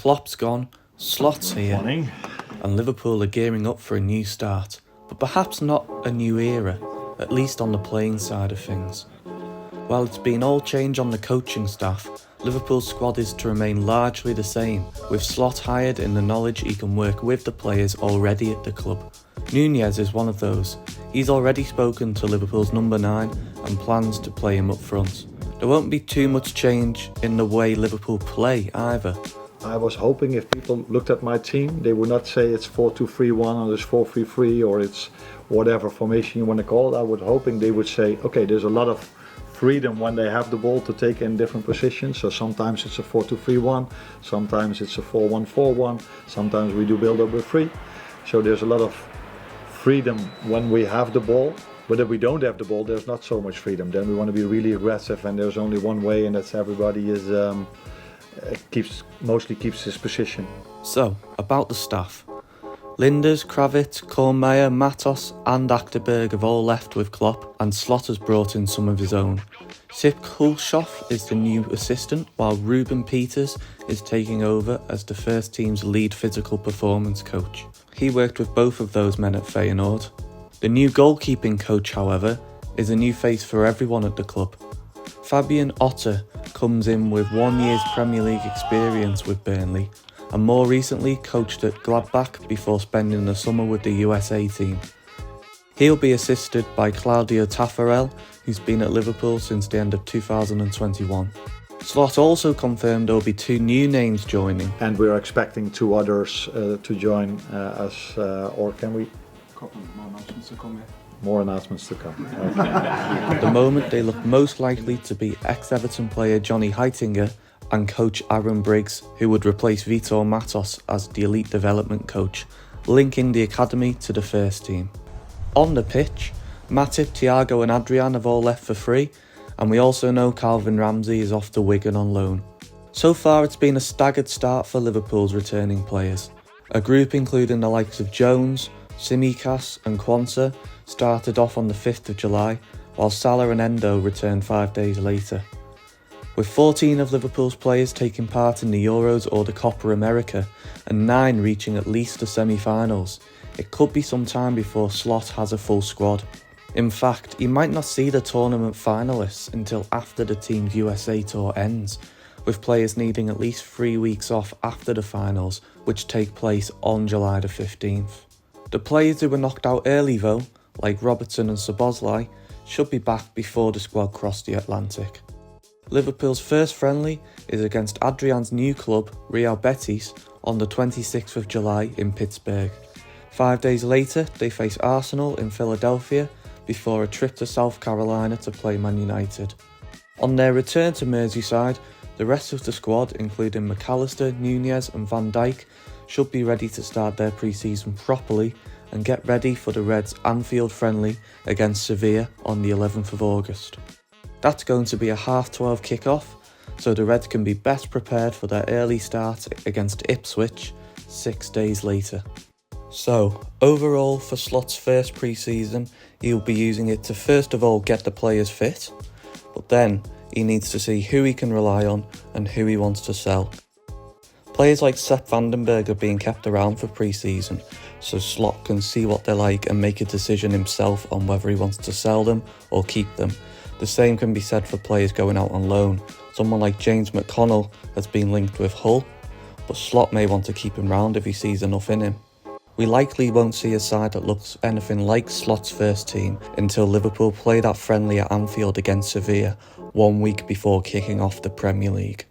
Klopp's gone, Slot's here, Morning. and Liverpool are gearing up for a new start, but perhaps not a new era, at least on the playing side of things. While it's been all change on the coaching staff, Liverpool's squad is to remain largely the same, with Slot hired in the knowledge he can work with the players already at the club. Nunez is one of those. He's already spoken to Liverpool's number 9 and plans to play him up front. There won't be too much change in the way Liverpool play either. I was hoping if people looked at my team, they would not say it's 4-2-3-1 or it's 4-3-3 or it's whatever formation you want to call it. I was hoping they would say, okay, there's a lot of freedom when they have the ball to take in different positions. So sometimes it's a 4-2-3-1, sometimes it's a 4-1-4-1, sometimes we do build up with 3. So there's a lot of freedom when we have the ball. But if we don't have the ball, there's not so much freedom. Then we want to be really aggressive, and there's only one way, and that's everybody is mostly keeps his position. So, about the staff. Linders, Kravitz, Kornmeier, Matos and Achterberg have all left with Klopp, and Slot has brought in some of his own. Sip Kulshoff is the new assistant, while Ruben Peters is taking over as the first team's lead physical performance coach. He worked with both of those men at Feyenoord. The new goalkeeping coach, however, is a new face for everyone at the club. Fabian Otter comes in with 1 year's Premier League experience with Burnley, and more recently coached at Gladbach before spending the summer with the USA team. He'll be assisted by Claudio Taffarel, who's been at Liverpool since the end of 2021. Slot also confirmed there will be 2 new names joining. And we're expecting 2 others to join us, or can we? More announcements to come, yeah. More announcements to come. Okay. At the moment, they look most likely to be ex-Everton player Johnny Heitinger and coach Aaron Briggs, who would replace Vitor Matos as the elite development coach, linking the academy to the first team. On the pitch, Matip, Thiago and Adrian have all left for free, and we also know Calvin Ramsey is off to Wigan on loan. So far, it's been a staggered start for Liverpool's returning players. A group including the likes of Jones, Tsimikas and Quansah started off on the 5th of July, while Salah and Endo returned 5 days later. With 14 of Liverpool's players taking part in the Euros or the Copa America, and 9 reaching at least the semi-finals, it could be some time before Slot has a full squad. In fact, he might not see the tournament finalists until after the team's USA tour ends, with players needing at least 3 weeks off after the finals, which take place on July the 15th. The players who were knocked out early though, like Robertson and Szoboszlai, should be back before the squad crossed the Atlantic. Liverpool's first friendly is against Adrian's new club, Real Betis, on the 26th of July in Pittsburgh. 5 days later, they face Arsenal in Philadelphia before a trip to South Carolina to play Man United. On their return to Merseyside, the rest of the squad, including McAllister, Nunez and Van Dijk, should be ready to start their pre-season properly and get ready for the Reds' Anfield friendly against Sevilla on the 11th of August. That's going to be a 12:30 kick-off, so the Reds can be best prepared for their early start against Ipswich 6 days later. So, overall for Slot's first pre-season, he'll be using it to first of all get the players fit, but then he needs to see who he can rely on and who he wants to sell. Players like Sepp Vandenberg are being kept around for pre-season, so Slot can see what they're like and make a decision himself on whether he wants to sell them or keep them. The same can be said for players going out on loan. Someone like James McConnell has been linked with Hull, but Slot may want to keep him round if he sees enough in him. We likely won't see a side that looks anything like Slot's first team until Liverpool play that friendly at Anfield against Sevilla 1 week before kicking off the Premier League.